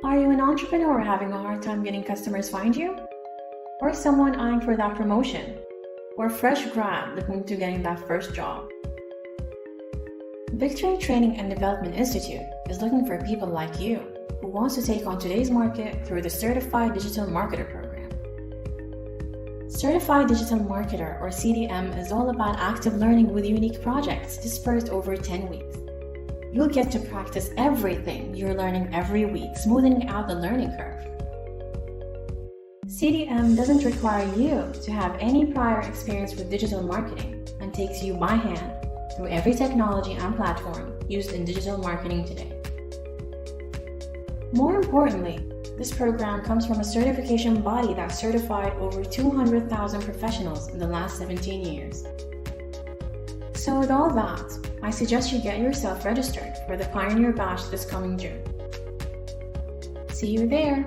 Are you an entrepreneur having a hard time getting customers find you? Or someone eyeing for that promotion? Or a fresh grad looking to getting that first job? Victory Training and Development Institute is looking for people like you who wants to take on today's market through the Certified Digital Marketer program. Certified Digital Marketer, or CDM, is all about active learning with unique projects dispersed over 10 weeks. You'll get to practice everything you're learning every week, smoothing out the learning curve. CDM doesn't require you to have any prior experience with digital marketing and takes you by hand through every technology and platform used in digital marketing today. More importantly, this program comes from a certification body that certified over 200,000 professionals in the last 17 years. So with all that, I suggest you get yourself registered for the Pioneer Batch this coming June. See you there!